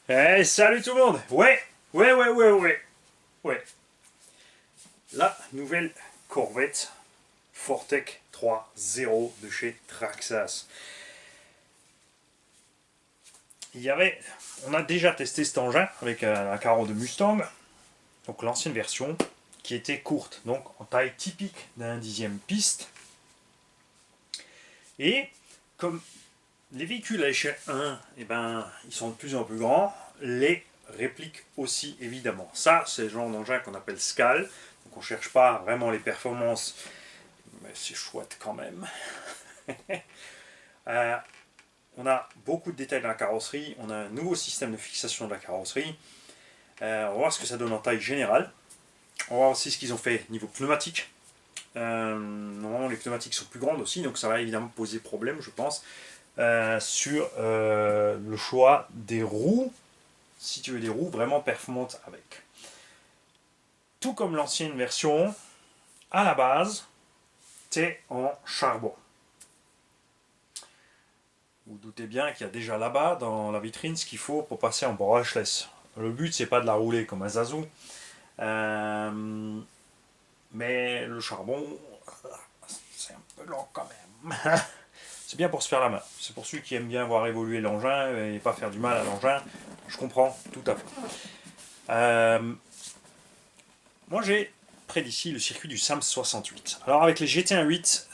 Eh, salut tout le monde. Ouais. La nouvelle Corvette Fortec 3.0 de chez Traxxas. On a déjà testé cet engin avec un carreau de Mustang, donc l'ancienne version, qui était courte, donc en taille typique d'un 10e piste. Et comme les véhicules à l'échelle 1, ils sont de plus en plus grands, les répliques aussi évidemment. Ça, c'est le genre d'engin qu'on appelle Scal, donc on ne cherche pas vraiment les performances, mais c'est chouette quand même. Euh, on a beaucoup de détails dans la carrosserie, on a un nouveau système de fixation de la carrosserie. On va voir ce que ça donne en taille générale. On va voir aussi ce qu'ils ont fait niveau pneumatique. Normalement, les pneumatiques sont plus grandes aussi, donc ça va évidemment poser problème, je pense, sur le choix des roues, si tu veux des roues vraiment performantes avec. Tout comme l'ancienne version, à la base, c'est en charbon. Vous doutez bien qu'il y a déjà là-bas, dans la vitrine, ce qu'il faut pour passer en brushless. Le but, c'est pas de la rouler comme un Zazou, mais le charbon, c'est un peu lent quand même. C'est bien pour se faire la main. C'est pour ceux qui aiment bien voir évoluer l'engin et pas faire du mal à l'engin. Je comprends tout à fait. Moi, j'ai près d'ici le circuit du SAMS 68. Alors, avec les GT1 8,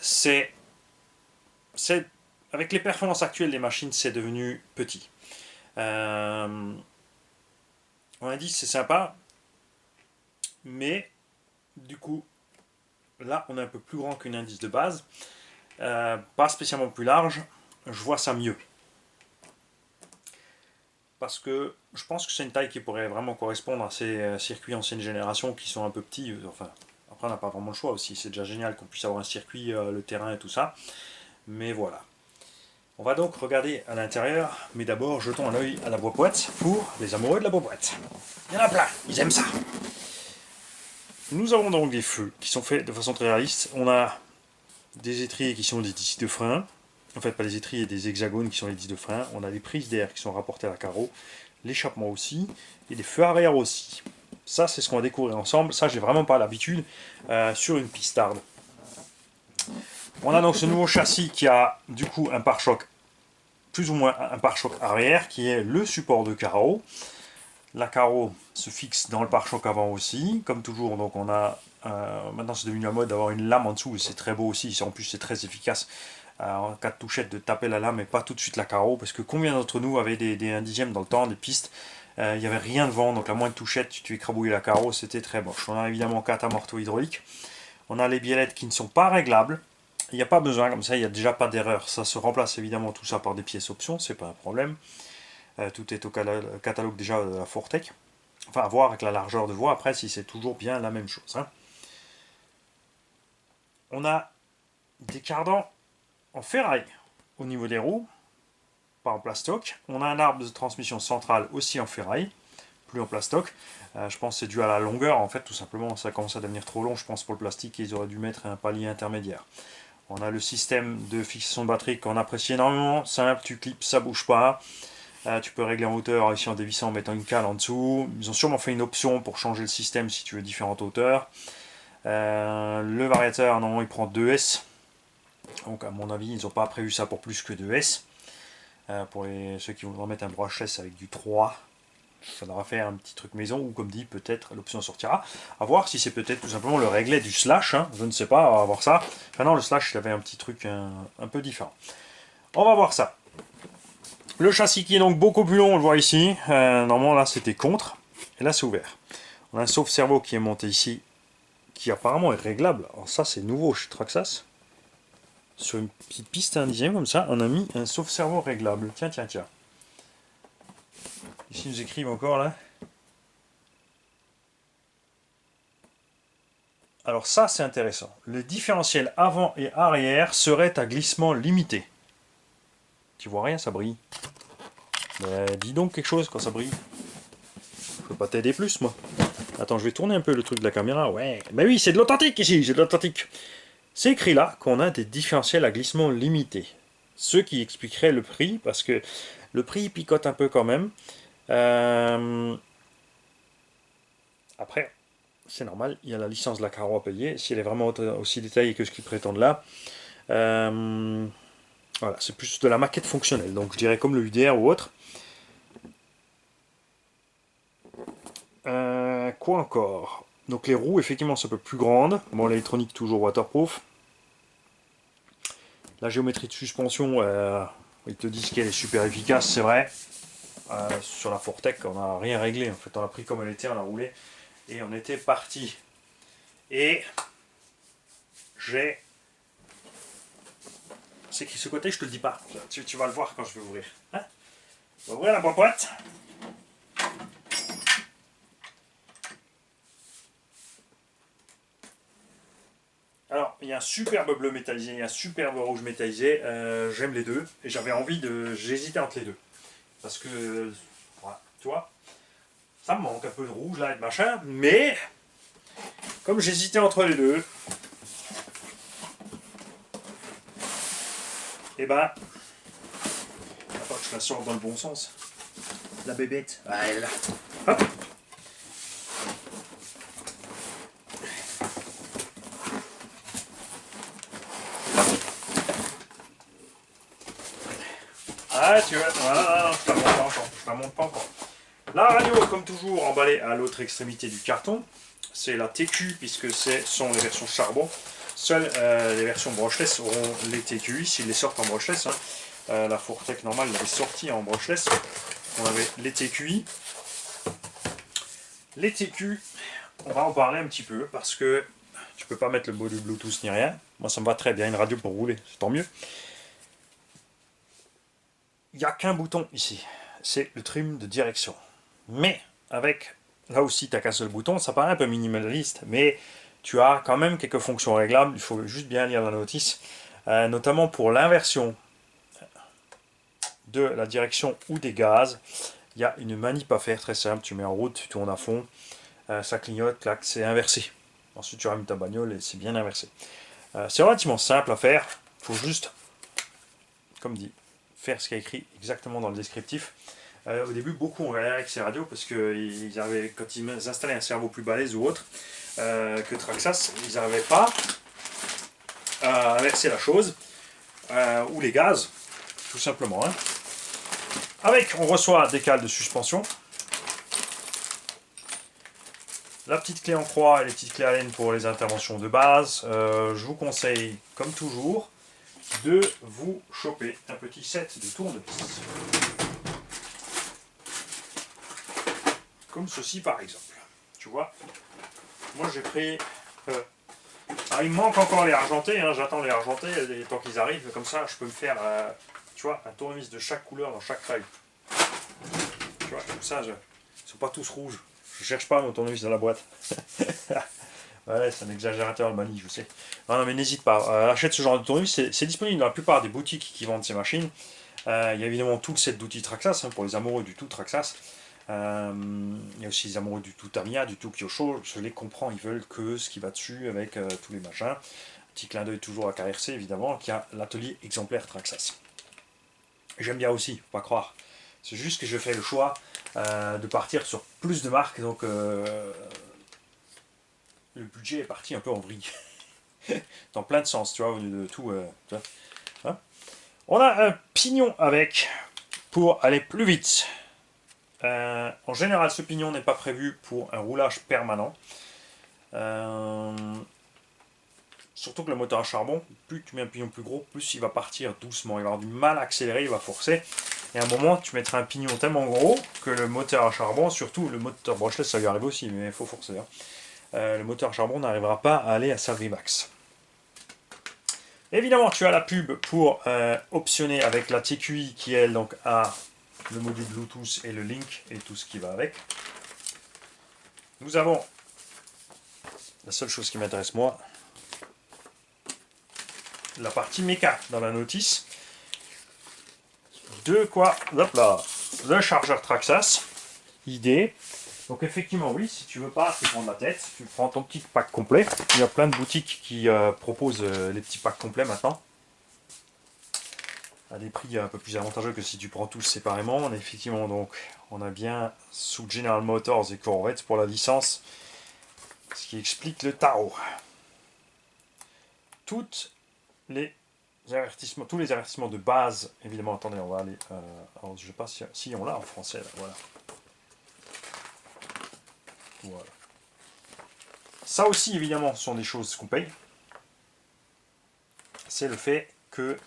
avec les performances actuelles des machines, c'est devenu petit. On a dit c'est sympa, mais du coup, là, on est un peu plus grand qu'une indice de base. Pas spécialement plus large. Je vois ça mieux. Parce que je pense que c'est une taille qui pourrait vraiment correspondre à ces circuits ancienne génération qui sont un peu petits. Enfin, après, on n'a pas vraiment le choix aussi. C'est déjà génial qu'on puisse avoir un circuit, le terrain et tout ça. Mais voilà. On va donc regarder à l'intérieur, mais d'abord jetons un œil à la boîte pour les amoureux de la boîte. Il y en a plein, ils aiment ça. Nous avons donc des feux qui sont faits de façon très réaliste. On a des étriers qui sont des disques de frein. En fait, pas des étriers, des hexagones qui sont les disques de frein. On a des prises d'air qui sont rapportées à la carreau, l'échappement aussi, et des feux arrière aussi. Ça, c'est ce qu'on va découvrir ensemble. Ça, j'ai vraiment pas l'habitude sur une pistarde. On a donc ce nouveau châssis qui a du coup un pare-choc, plus ou moins un pare-choc arrière, qui est le support de carreau. La carreau se fixe dans le pare-choc avant aussi, comme toujours. Donc on a maintenant c'est devenu la mode d'avoir une lame en dessous et c'est très beau aussi. En plus c'est très efficace en cas de touchette de taper la lame et pas tout de suite la carreau, parce que combien d'entre nous avaient des 1 dixième dans le temps, des pistes, il n'y avait rien devant, donc la moindre touchette tu écrabouillais la carreau, c'était très moche. On a évidemment 4 amortos hydrauliques. On a les biellettes qui ne sont pas réglables. Il n'y a pas besoin, comme ça il n'y a déjà pas d'erreur. Ça se remplace évidemment tout ça par des pièces options, c'est pas un problème. Tout est au catalogue déjà de la Fortec. Enfin, à voir avec la largeur de voie, après, si c'est toujours bien la même chose. Hein. On a des cardans en ferraille au niveau des roues, pas en plastoc. On a un arbre de transmission centrale aussi en ferraille, plus en plastoc. Je pense que c'est dû à la longueur, en fait, tout simplement. Ça commence à devenir trop long, je pense, pour le plastique, et ils auraient dû mettre un palier intermédiaire. On a le système de fixation de batterie qu'on apprécie énormément. Simple, tu clips, ça bouge pas. Tu peux régler en hauteur ici en dévissant en mettant une cale en dessous. Ils ont sûrement fait une option pour changer le système si tu veux différentes hauteurs. Le variateur, normalement, il prend 2S. Donc, à mon avis, ils n'ont pas prévu ça pour plus que 2S. Pour ceux qui voudraient mettre un brushless avec du 3, il faudra faire un petit truc maison, ou comme dit, peut-être l'option sortira. À voir si c'est peut-être tout simplement le réglet du slash. Hein. Je ne sais pas, on va voir ça. Enfin, non, le slash, il avait un petit truc un peu différent. On va voir ça. Le châssis qui est donc beaucoup plus long, on le voit ici. Normalement là c'était contre, et là c'est ouvert. On a un sauve-cerveau qui est monté ici, qui apparemment est réglable. Alors ça c'est nouveau chez Traxxas. Sur une petite piste à 1 dixième comme ça, on a mis un sauve-cerveau réglable. Tiens. Ici ils nous écrivent encore là. Alors ça c'est intéressant. Le différentiel avant et arrière serait à glissement limité. Tu vois rien, ça brille. Dis donc quelque chose quand ça brille. Je peux pas t'aider plus moi. Attends, je vais tourner un peu le truc de la caméra. Ouais. Ben oui, c'est de l'authentique ici, c'est de l'authentique. C'est écrit là qu'on a des différentiels à glissement limités. Ce qui expliquerait le prix, parce que le prix picote un peu quand même. Après, c'est normal, il y a la licence de la Caro à payer. Si elle est vraiment aussi détaillée que ce qu'ils prétendent là, voilà, c'est plus de la maquette fonctionnelle. Donc je dirais comme le UDR ou autre. Quoi encore? Donc les roues, effectivement, c'est un peu plus grande. Bon, l'électronique toujours waterproof. La géométrie de suspension, ils te disent qu'elle est super efficace, c'est vrai. Sur la Fortec, on n'a rien réglé. En fait, on a pris comme elle était, on a roulé et on était parti. Et j'ai. C'est qui ce côté, je te le dis pas. Tu vas le voir quand je vais ouvrir. Hein, on va ouvrir la boîte. Alors, il y a un superbe bleu métallisé, il y a un superbe rouge métallisé. J'aime les deux. Et j'avais envie de. J'hésitais entre les deux. Parce que. Voilà, tu vois, ça me manque un peu de rouge là et de machin. Mais. Comme j'hésitais entre les deux. Et ben. Attends que je la sorte dans le bon sens. La bébête. Ah, elle est là. Hop. Ah, tu vois, voilà, je la monte pas encore. Je la monte pas encore. La radio, comme toujours, emballée à l'autre extrémité du carton. C'est la TQ, puisque ce sont les versions charbon. Seules les versions brushless auront les TQI, s'ils les sortent en brushless. Hein. La Fortec normale l'avait sorti en brushless. On avait les TQI. Les TQ, on va en parler un petit peu, parce que tu peux pas mettre le module Bluetooth ni rien. Moi, ça me va très bien, une radio pour rouler, c'est tant mieux. Il n'y a qu'un bouton ici, c'est le trim de direction. Mais avec, là aussi, tu n'as qu'un seul bouton, ça paraît un peu minimaliste, mais tu as quand même quelques fonctions réglables, il faut juste bien lire la notice, notamment pour l'inversion de la direction ou des gaz. Il y a une manip à faire très simple, tu mets en route, tu tournes à fond, ça clignote, clac, c'est inversé. Ensuite tu rallumes ta bagnole et c'est bien inversé. C'est relativement simple à faire, il faut juste, comme dit, faire ce qui est écrit exactement dans le descriptif. Au début, beaucoup ont galéré avec ces radios parce que quand ils installaient un cerveau plus balèze ou autre que Traxxas, ils n'arrivaient pas à inverser la chose, ou les gaz, tout simplement. Hein. Avec, on reçoit des cales de suspension, la petite clé en croix et les petites clés Allen pour les interventions de base. Je vous conseille, comme toujours, de vous choper un petit set de tournevis. Comme ceci par exemple. Tu vois, moi j'ai pris... il me manque encore les argentés, hein, j'attends les argentés, et tant qu'ils arrivent, comme ça je peux me faire tu vois, un tournevis de chaque couleur dans chaque feuille. Tu vois, comme ça, ils ne sont pas tous rouges. Je cherche pas mon tournevis dans la boîte. Ouais, c'est un exagérateur le manie, je sais. Non, mais n'hésite pas. Achète ce genre de tournevis, c'est disponible dans la plupart des boutiques qui vendent ces machines. Il y a évidemment tout le set d'outils Traxxas, hein, pour les amoureux du tout Traxxas. Il y a aussi les amoureux du tout Tamiya, du tout Kyosho. Je les comprends, ils veulent que ce qui va dessus avec tous les machins. Petit clin d'œil toujours à KRC, évidemment, qui a l'atelier exemplaire Traxxas. J'aime bien aussi, faut pas croire. C'est juste que je fais le choix de partir sur plus de marques, donc le budget est parti un peu en vrille. Dans plein de sens, tu vois, au lieu de tout. Tu vois, hein. On a un pignon avec pour aller plus vite. En général, ce pignon n'est pas prévu pour un roulage permanent. Surtout que le moteur à charbon, plus tu mets un pignon plus gros, plus il va partir doucement. Il va avoir du mal à accélérer, il va forcer. Et à un moment, tu mettras un pignon tellement gros que le moteur à charbon, surtout le moteur brushless, ça lui arrive aussi, mais il faut forcer. Hein. Le moteur à charbon n'arrivera pas à aller à sa Vmax. Évidemment, tu as la pub pour optionner avec la TQI qui, elle, donc, a le module Bluetooth et le Link et tout ce qui va avec. Nous avons la seule chose qui m'intéresse moi, la partie méca dans la notice. De quoi, hop là, le chargeur Traxxas, idée. Donc effectivement, oui, si tu veux pas te prendre la tête, tu prends ton petit pack complet. Il y a plein de boutiques qui proposent les petits packs complets maintenant. à des prix un peu plus avantageux que si tu prends tous séparément. Effectivement, donc, on a bien sous General Motors et Corvette pour la licence, ce qui explique le tarot. Toutes les avertissements, tous les avertissements de base, évidemment, attendez, on va aller, alors je sais pas si on l'a en français, là, voilà. Voilà. Ça aussi, évidemment, sont des choses qu'on paye. C'est le fait que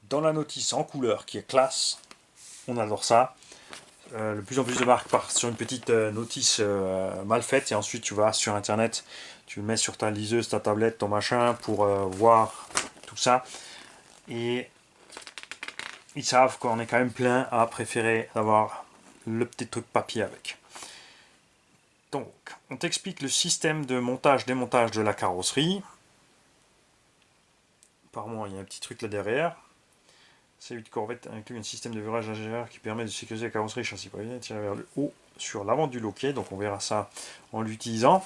dans la notice en couleur qui est classe, on adore ça. De plus en plus de marques partent sur une petite notice mal faite et ensuite tu vas sur internet, tu le mets sur ta liseuse, ta tablette, ton machin pour voir tout ça. Et ils savent qu'on est quand même plein à préférer d'avoir le petit truc papier avec. Donc, on t'explique le système de montage-démontage de la carrosserie. Apparemment, il y a un petit truc là derrière. C8 Corvette inclut un système de virage ingénieur qui permet de sécuriser la carrosserie châssis pavé tiré vers le haut sur l'avant du loquet. Donc on verra ça en l'utilisant.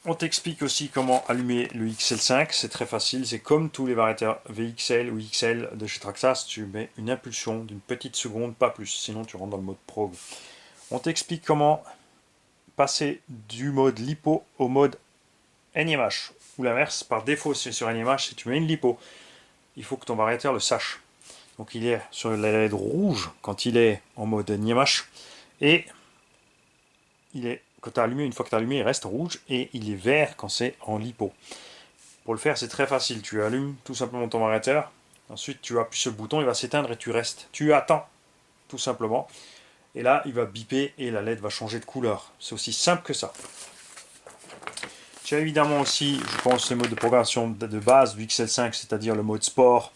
On t'explique aussi comment allumer le XL5. C'est très facile. C'est comme tous les variateurs VXL ou XL de chez Traxxas. Tu mets une impulsion d'une petite seconde, pas plus. Sinon tu rentres dans le mode prog. On t'explique comment passer du mode lipo au mode NIMH. Ou l'inverse, par défaut c'est sur NIMH, si tu mets une lipo, il faut que ton variateur le sache. Donc il est sur la LED rouge quand il est en mode NIMH, et il est, quand tu as allumé, une fois que tu as allumé, il reste rouge, et il est vert quand c'est en lipo. Pour le faire, c'est très facile, tu allumes tout simplement ton variateur, ensuite tu appuies sur le bouton, il va s'éteindre et tu restes. Tu attends, tout simplement, et là il va biper et la LED va changer de couleur. C'est aussi simple que ça. Tu as évidemment aussi, je pense, le mode de programmation de base du XL5, c'est-à-dire le mode sport,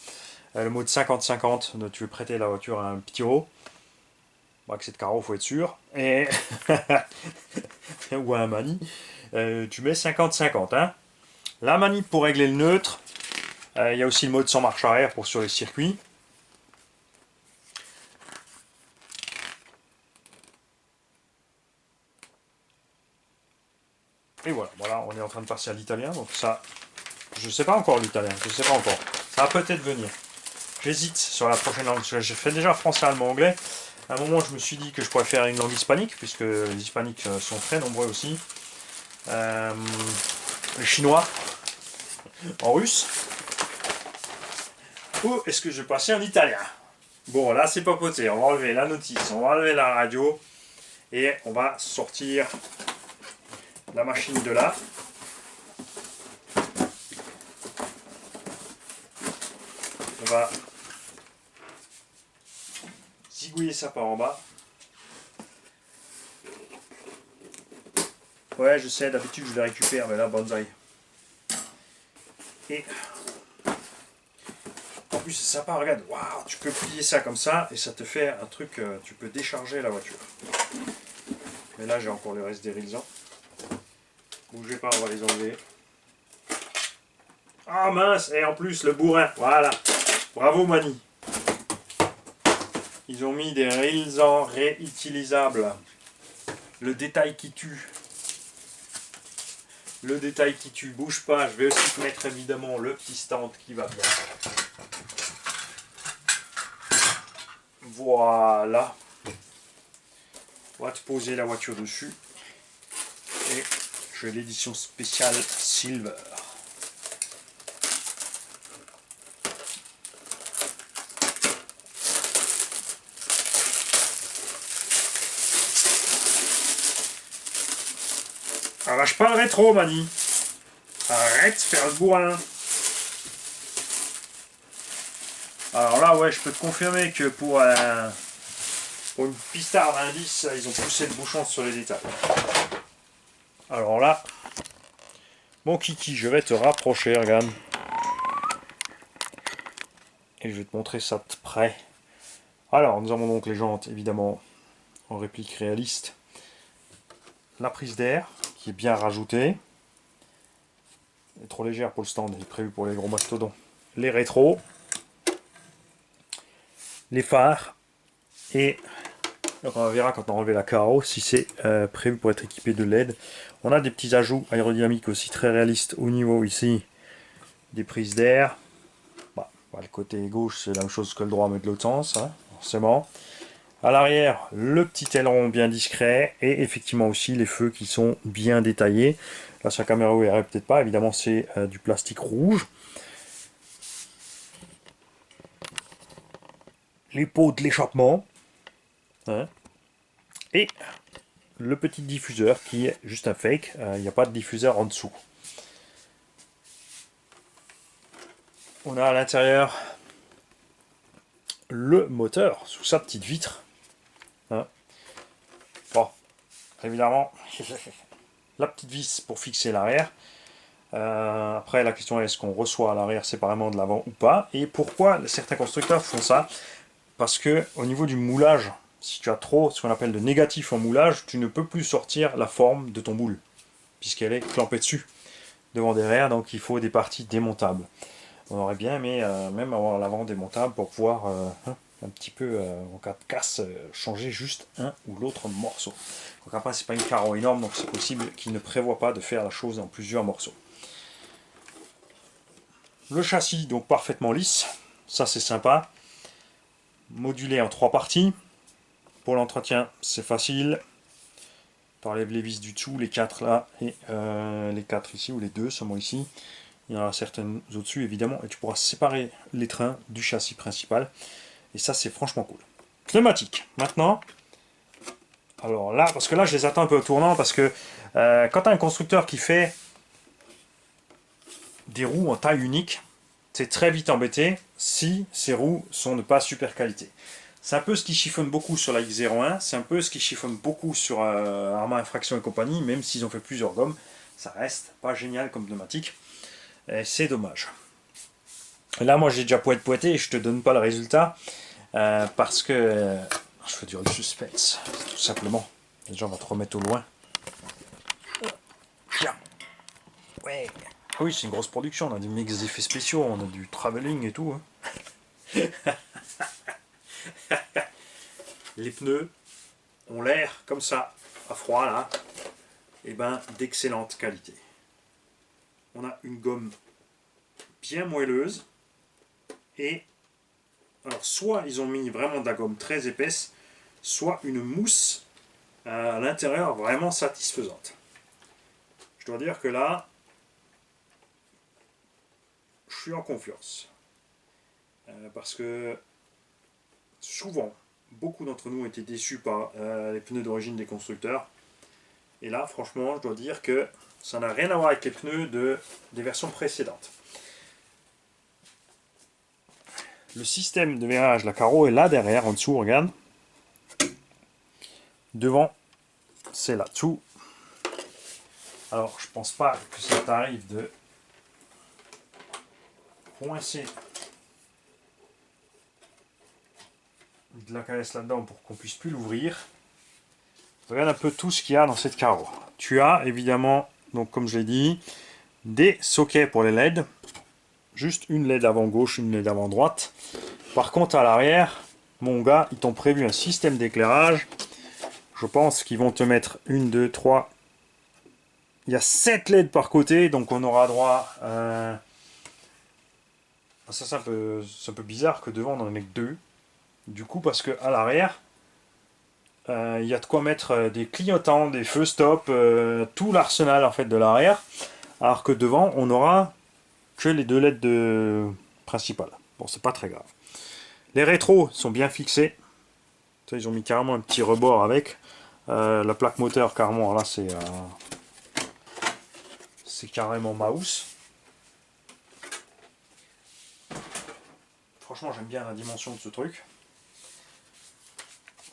le mode 50-50, tu veux prêter la voiture à un petit haut. Bon, avec cette carreau, il faut être sûr. Et ou à un mani. Tu mets 50-50. Hein. La manip pour régler le neutre. Il y a aussi le mode sans marche arrière pour sur les circuits. Et voilà, on est en train de passer à l'italien, donc ça, je sais pas encore l'italien, je sais pas encore. Ça va peut-être venir. J'hésite sur la prochaine langue, j'ai fait déjà français, allemand, anglais. À un moment, je me suis dit que je pourrais faire une langue hispanique, puisque les hispaniques sont très nombreux aussi. Le chinois, en russe. Ou est-ce que je vais passer en italien? Bon, là, c'est papoté. On va enlever la notice, on va enlever la radio, et on va sortir la machine de là. On va zigouiller ça par en bas. Ouais, je sais, d'habitude je les récupère, mais là, bonsaï. Et en plus, c'est sympa, regarde, waouh, tu peux plier ça comme ça et ça te fait un truc, tu peux décharger la voiture. Mais là, j'ai encore le reste des rails. Bougez pas, on va les enlever. Ah mince, et en plus, le bourrin, voilà. Bravo, Mani. Ils ont mis des rails réutilisables. Le détail qui tue. Le détail qui tue, bouge pas, je vais aussi te mettre évidemment le petit stand qui va bien. Voilà. On va te poser la voiture dessus. Et j'ai l'édition spéciale Silver. Arrache pas le rétro, Mani. Arrête de faire le bourrin. Alors là, ouais, je peux te confirmer que pour une pistarde d'indice, ils ont poussé le bouchon sur les détails. Alors là, mon kiki, je vais te rapprocher, regarde. Et je vais te montrer ça de près. Alors, nous avons donc les jantes, évidemment, en réplique réaliste. La prise d'air, qui est bien rajoutée. Elle est trop légère pour le stand, elle est prévue pour les gros mastodons. Les rétros. Les phares. Et donc on verra quand on enlève la carreau si c'est prévu pour être équipé de LED. On a des petits ajouts aérodynamiques aussi très réalistes au niveau ici des prises d'air. Le côté gauche, c'est la même chose que le droit, mais de l'autre sens, hein, forcément. À l'arrière, le petit aileron bien discret et effectivement aussi les feux qui sont bien détaillés. Là, sur la caméra, vous verrez peut-être pas. Évidemment, c'est du plastique rouge. Les pots de l'échappement. Hein, et le petit diffuseur qui est juste un fake. Il n'y a pas de diffuseur en dessous. On a à l'intérieur le moteur sous sa petite vitre. Hein. Bon, évidemment, la petite vis pour fixer l'arrière. Après, la question est est-ce qu'on reçoit à l'arrière séparément de l'avant ou pas? Et pourquoi certains constructeurs font ça? Parce que au niveau du moulage, si tu as trop ce qu'on appelle de négatif en moulage, tu ne peux plus sortir la forme de ton moule, puisqu'elle est clampée dessus, devant derrière, donc il faut des parties démontables. On aurait bien aimé même avoir l'avant démontable pour pouvoir un petit peu, en cas de casse, changer juste un ou l'autre morceau. Donc après, c'est pas une carreau énorme, donc c'est possible qu'il ne prévoit pas de faire la chose en plusieurs morceaux. Le châssis, donc parfaitement lisse, ça c'est sympa. Modulé en 3 parties. Pour l'entretien, c'est facile. Tu enlèves les vis du dessous, les 4 là, et les 4 ici, ou les 2 seulement ici. Il y en a certaines au-dessus évidemment, et tu pourras séparer les trains du châssis principal. Et ça, c'est franchement cool. Pneumatique. Maintenant, alors là, parce que là, je les attends un peu au tournant, parce que quand tu as un constructeur qui fait des roues en taille unique, c'est très vite embêté si ces roues sont de pas super qualité. C'est un peu ce qui chiffonne beaucoup sur la X01, c'est un peu ce qui chiffonne beaucoup sur Arma Infraction et compagnie, même s'ils ont fait plusieurs gommes, ça reste pas génial comme pneumatique. Et c'est dommage. Et là, moi, j'ai déjà pointé et je te donne pas le résultat parce que je veux dire le suspense, tout simplement. Déjà, on va te remettre au loin. Tiens. Ouais. Ah oui, c'est une grosse production, on a des mix d'effets spéciaux, on a du travelling et tout. Hein. Les pneus ont l'air comme ça, à froid là, et ben d'excellente qualité. On a une gomme bien moelleuse, et alors soit ils ont mis vraiment de la gomme très épaisse, soit une mousse à l'intérieur vraiment satisfaisante. Je dois dire que là, je suis en confiance. Parce que souvent, beaucoup d'entre nous ont été déçus par les pneus d'origine des constructeurs. Et là, franchement, je dois dire que ça n'a rien à voir avec les pneus des versions précédentes. Le système de verrage, la carreau est là derrière, en dessous, regarde. Devant, c'est là-dessous. Alors, je pense pas que ça t'arrive de coincer de la caisse là-dedans pour qu'on puisse plus l'ouvrir. Regarde un peu tout ce qu'il y a dans cette carreau. Tu as évidemment, donc comme je l'ai dit, des sockets pour les LED. Juste une LED avant gauche, une LED avant droite. Par contre, à l'arrière, mon gars, ils t'ont prévu un système d'éclairage. Je pense qu'ils vont te mettre une, deux, trois. Il y a 7 LED par côté, donc on aura droit à... Ça, c'est un peu bizarre que devant on en ait que 2. Du coup, parce que à l'arrière, il y a de quoi mettre des clignotants, des feux stop, tout l'arsenal en fait de l'arrière. Alors que devant, on aura que les 2 LED principales. Bon, c'est pas très grave. Les rétros sont bien fixés. Ça, ils ont mis carrément un petit rebord avec. La plaque moteur, carrément, là, c'est carrément mouse. Franchement, j'aime bien la dimension de ce truc.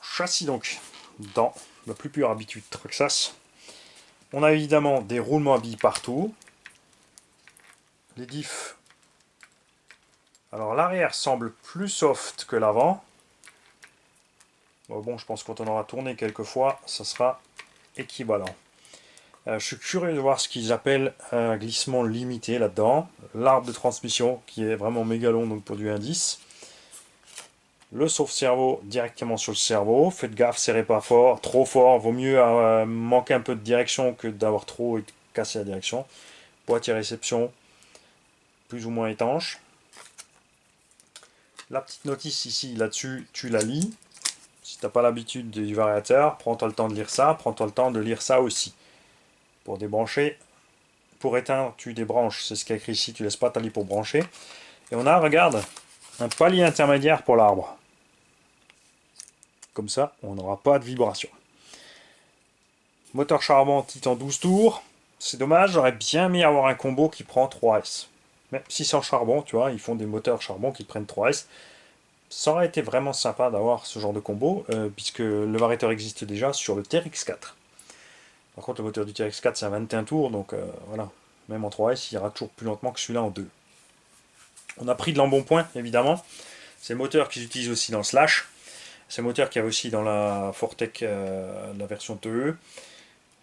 Châssis, donc, dans la plus pure habitude Traxxas. On a évidemment des roulements à billes partout. Les diffs. Alors, l'arrière semble plus soft que l'avant. Bon, je pense que quand on aura tourné quelques fois, ça sera équivalent. Je suis curieux de voir ce qu'ils appellent un glissement limité là-dedans. L'arbre de transmission qui est vraiment méga long, donc pour du indice. Le sauve-cerveau directement sur le cerveau. Faites gaffe, serrez pas fort, trop fort. Vaut mieux manquer un peu de direction que d'avoir trop et de casser la direction. Boîtier réception. plus ou moins étanche. La petite notice ici, là-dessus, tu la lis. Si tu n'as pas l'habitude du variateur, prends-toi le temps de lire ça, prends-toi le temps de lire ça aussi. Pour débrancher, pour éteindre, tu débranches, c'est ce qu'il y a écrit ici, tu laisses pas ta lie pour brancher. Et on a, regarde, un palier intermédiaire pour l'arbre. Comme ça, on n'aura pas de vibration. Moteur charbon Titan 12 tours. C'est dommage, j'aurais bien mis à avoir un combo qui prend 3S. Mais si c'est en charbon, tu vois, ils font des moteurs charbon qui prennent 3S. Ça aurait été vraiment sympa d'avoir ce genre de combo, puisque le variateur existe déjà sur le TRX4. Par contre, le moteur du TRX4, c'est un 21 tours, donc voilà. Même en 3S, il ira toujours plus lentement que celui-là en 2. On a pris de l'embonpoint, évidemment. C'est le moteur qu'ils utilisent aussi dans le Slash. C'est le moteur qu'il y avait aussi dans la Fortec, la version TE.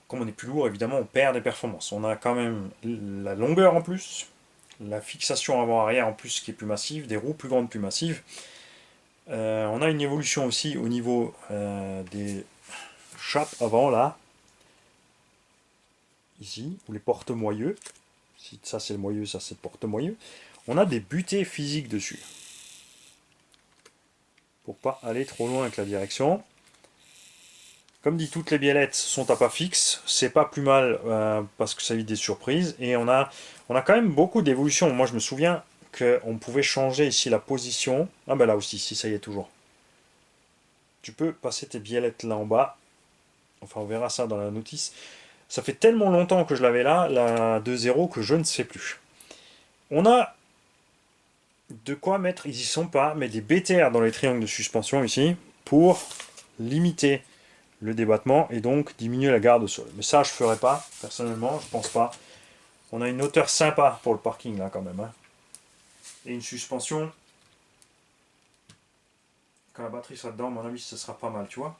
Comme on est plus lourd, évidemment, on perd des performances. On a quand même la longueur en plus, la fixation avant-arrière en plus qui est plus massive, des roues plus grandes, plus massives. On a une évolution aussi au niveau des chapes avant, là. Ici, ou les porte-moyeux. Ça, c'est le moyeu, ça, c'est le porte-moyeux. On a des butées physiques dessus. Pour pas aller trop loin avec la direction. Comme dit, toutes les biellettes sont à pas fixe. C'est pas plus mal parce que ça évite des surprises. Et on a quand même beaucoup d'évolutions. Moi, je me souviens qu'on pouvait changer ici la position. Ah ben là aussi, si ça y est toujours. Tu peux passer tes biellettes là en bas. Enfin, on verra ça dans la notice. Ça fait tellement longtemps que je l'avais là, la 2.0, que je ne sais plus. On a de quoi mettre, ils y sont pas, mais des BTR dans les triangles de suspension ici, pour limiter le débattement et donc diminuer la garde au sol. Mais ça, je ne ferai pas, personnellement, je pense pas. On a une hauteur sympa pour le parking là quand même. Hein. Et une suspension, quand la batterie sera dedans, à mon avis, ce sera pas mal, tu vois.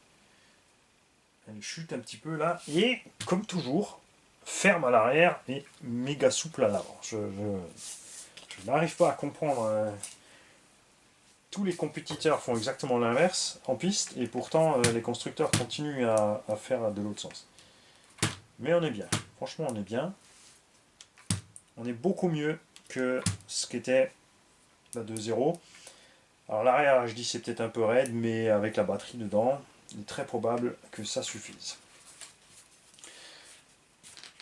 Elle chute un petit peu là. Et, comme toujours, ferme à l'arrière et méga souple à l'avant. Je n'arrive pas à comprendre. Tous les compétiteurs font exactement l'inverse en piste et pourtant les constructeurs continuent à faire de l'autre sens. Mais on est bien. Franchement, on est bien. On est beaucoup mieux que ce qu'était la 2.0. Alors l'arrière, je dis c'est peut-être un peu raide, mais avec la batterie dedans, il est très probable que ça suffise.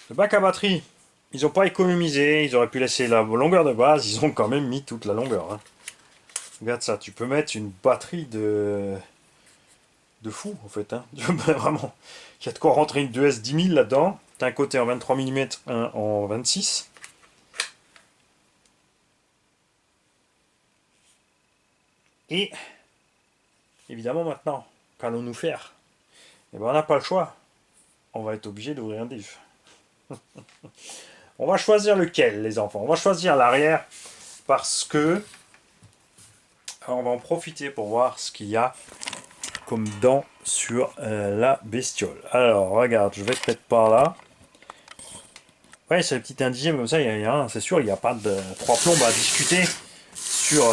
Le bac à batterie, ils n'ont pas économisé, ils auraient pu laisser la longueur de base, ils ont quand même mis toute la longueur. Hein. Regarde ça, tu peux mettre une batterie de fou en fait. Hein. Vraiment, il y a de quoi rentrer une 2S 10000 là-dedans. Tu as un côté en 23 mm, un en 26. Et évidemment maintenant, qu'allons-nous faire? Eh ben, on n'a pas le choix. On va être obligé d'ouvrir un diff. On va choisir lequel, les enfants? On va choisir l'arrière parce que on va en profiter pour voir ce qu'il y a comme dents sur la bestiole. Alors, regarde, je vais te mettre par là. Ouais, c'est le petit indigène comme ça, c'est sûr, il n'y a pas de trois plombes à discuter sur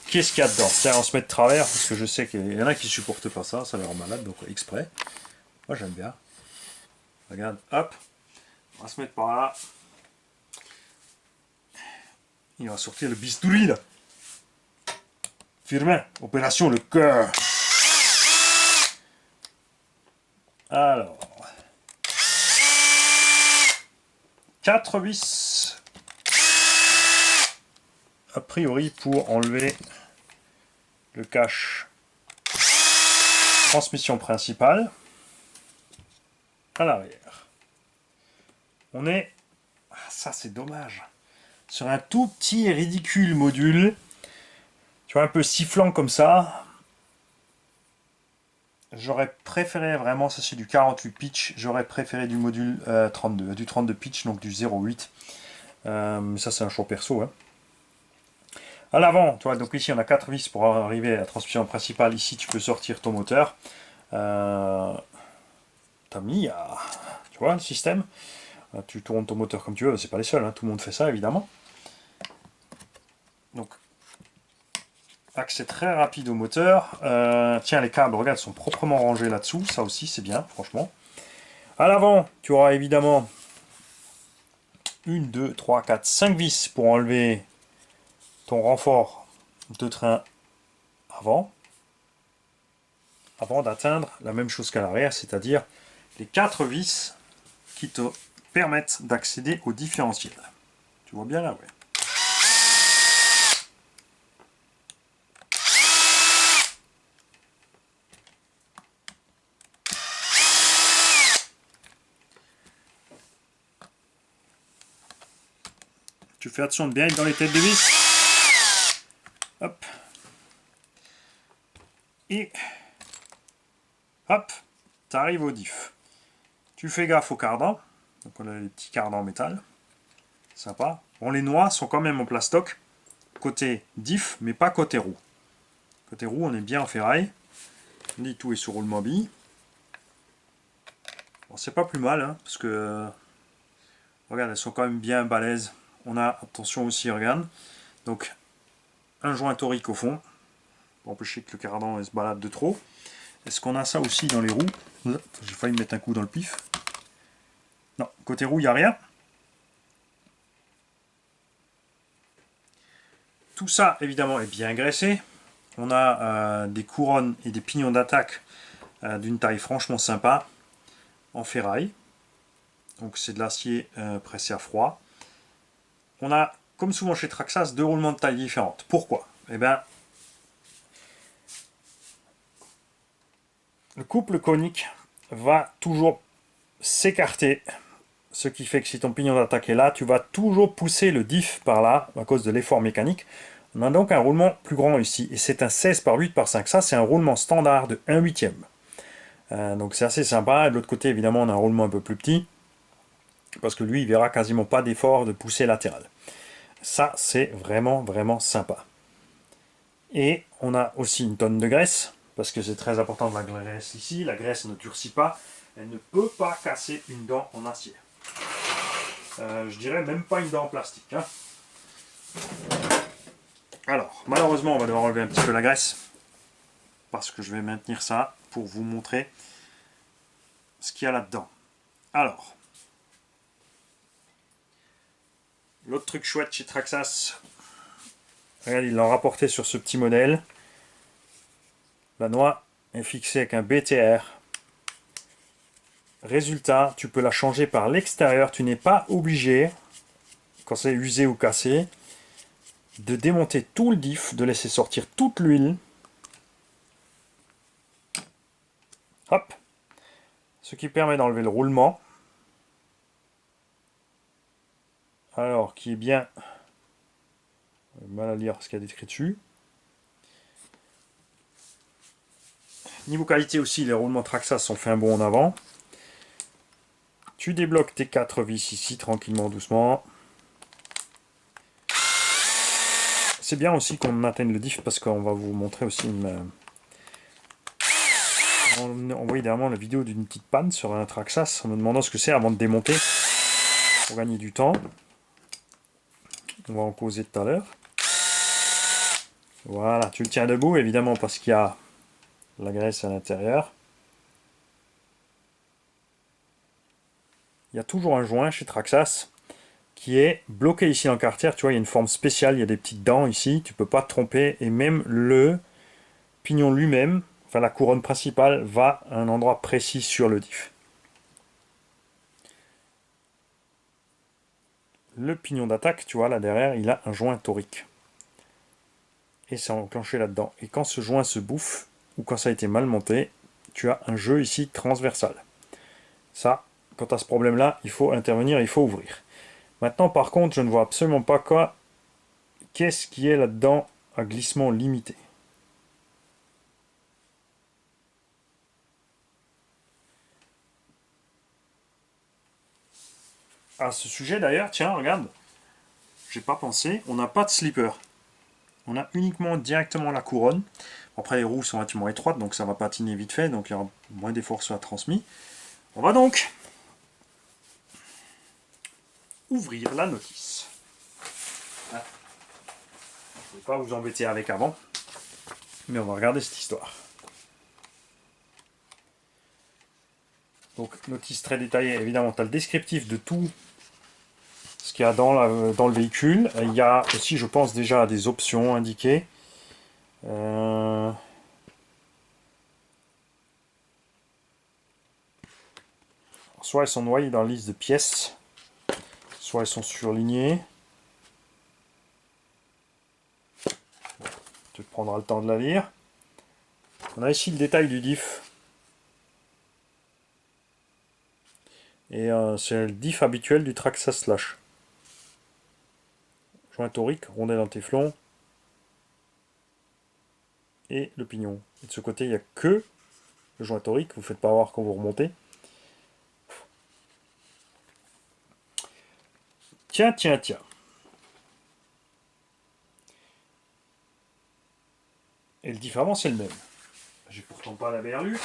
qu'est-ce qu'il y a dedans. Tiens, on se met de travers, parce que je sais qu'il y en a qui supportent pas ça, ça les rend malade, donc exprès. Moi, j'aime bien. Regarde, hop, on va se mettre par là. Il va sortir le bistouri, là. Firmin, opération le cœur. Alors, 4 vis, a priori pour enlever le cache transmission principale à l'arrière. On est, ça c'est dommage, sur un tout petit et ridicule module, tu vois, un peu sifflant comme ça. J'aurais préféré vraiment, ça c'est du 48 pitch, j'aurais préféré du module 32, du 32 pitch, donc du 0,8. Mais ça c'est un choix perso. Hein. À l'avant, tu vois, donc ici on a 4 vis pour arriver à la transmission principale. Ici tu peux sortir ton moteur. T'as mis à, tu vois, le système. Tu tournes ton moteur comme tu veux, c'est pas les seuls, hein, tout le monde fait ça évidemment. Donc, accès très rapide au moteur. Tiens, les câbles, regarde, sont proprement rangés là-dessous. Ça aussi, c'est bien, franchement. À l'avant, tu auras évidemment 1, 2, 3, 4, 5 vis pour enlever ton renfort de train avant d'atteindre la même chose qu'à l'arrière, c'est-à-dire les 4 vis qui te permettent d'accéder au différentiel. Tu vois bien là, ouais. Tu fais attention de bien être dans les têtes de vis. Hop. Et hop, tu arrives au diff. Tu fais gaffe aux cardans. Donc on a les petits cardans en métal. Sympa. Bon, les noix sont quand même en plastoc. Côté diff, mais pas côté roue. Côté roue, on est bien en ferraille. On dit tout est sur roulement bille. Bon, c'est pas plus mal, hein, parce que regarde, elles sont quand même bien balèzes. On a, attention aussi, regarde. Donc, un joint torique au fond, pour empêcher que le cardan se balade de trop. Est-ce qu'on a ça aussi dans les roues? J'ai failli mettre un coup dans le pif. Non, côté roue, il n'y a rien. Tout ça, évidemment, est bien graissé. On a des couronnes et des pignons d'attaque d'une taille franchement sympa, en ferraille. Donc c'est de l'acier pressé à froid. On a, comme souvent chez Traxxas, 2 roulements de taille différentes. Pourquoi? Eh bien, le couple conique va toujours s'écarter, ce qui fait que si ton pignon d'attaque est là, tu vas toujours pousser le diff par là, à cause de l'effort mécanique. On a donc un roulement plus grand ici, et c'est un 16 par 8 par 5. Ça, c'est un roulement standard de 1/8. Donc c'est assez sympa. Et de l'autre côté, évidemment, on a un roulement un peu plus petit, parce que lui, il verra quasiment pas d'effort de poussée latérale. Ça, c'est vraiment, vraiment sympa. Et on a aussi une tonne de graisse, parce que c'est très important de la graisse ici. La graisse ne durcit pas, elle ne peut pas casser une dent en acier. Je dirais même pas une dent en plastique. Hein. Alors, malheureusement, on va devoir enlever un petit peu la graisse, parce que je vais maintenir ça pour vous montrer ce qu'il y a là-dedans. Alors, l'autre truc chouette chez Traxxas, regarde, il l'a rapporté sur ce petit modèle. La noix est fixée avec un BTR. Résultat, tu peux la changer par l'extérieur. Tu n'es pas obligé, quand c'est usé ou cassé, de démonter tout le diff, de laisser sortir toute l'huile. Hop. Ce qui permet d'enlever le roulement. Alors, qui est bien... mal à lire ce qu'il y a écrit dessus. Niveau qualité aussi, les roulements Traxxas sont fait un bond en avant. Tu débloques tes 4 vis ici, tranquillement, doucement. C'est bien aussi qu'on atteigne le diff, parce qu'on va vous montrer aussi une... On voit évidemment la vidéo d'une petite panne sur un Traxxas, en me demandant ce que c'est avant de démonter, pour gagner du temps. On va en causer tout à l'heure. Voilà, tu le tiens debout, évidemment, parce qu'il y a la graisse à l'intérieur. Il y a toujours un joint chez Traxxas qui est bloqué ici en cartière. Tu vois, il y a une forme spéciale, il y a des petites dents ici, tu peux pas te tromper. Et même le pignon lui-même, enfin la couronne principale, va à un endroit précis sur le diff. Le pignon d'attaque, tu vois, là derrière, il a un joint torique. Et c'est enclenché là-dedans. Et quand ce joint se bouffe, ou quand ça a été mal monté, tu as un jeu ici transversal. Ça, quand tu as ce problème-là, il faut intervenir, il faut ouvrir. Maintenant, par contre, je ne vois absolument pas quoi. Qu'est-ce qui est là-dedans à glissement limité? À ce sujet d'ailleurs, tiens, regarde, j'ai pas pensé, on n'a pas de slipper. On a uniquement directement la couronne. Après, les roues sont relativement étroites, donc ça va patiner vite fait, donc il y aura moins d'efforts sur la transmis. On va donc ouvrir la notice. Je ne vais pas vous embêter avec avant, mais on va regarder cette histoire. Donc, notice très détaillée, évidemment, tu as le descriptif de tout ce qu'il y a dans le véhicule. Il y a aussi, je pense, déjà des options indiquées. Soit elles sont noyées dans la liste de pièces, soit elles sont surlignées. Tu prendras le temps de la lire. On a ici le détail du diff. Et c'est le diff habituel du Traxxas Slash. Joint torique, rondelle en téflon. Et le pignon. Et de ce côté, il n'y a que le joint torique. Vous ne faites pas voir quand vous remontez. Tiens. Et le diff avant, c'est le même. J'ai pourtant pas la berlue.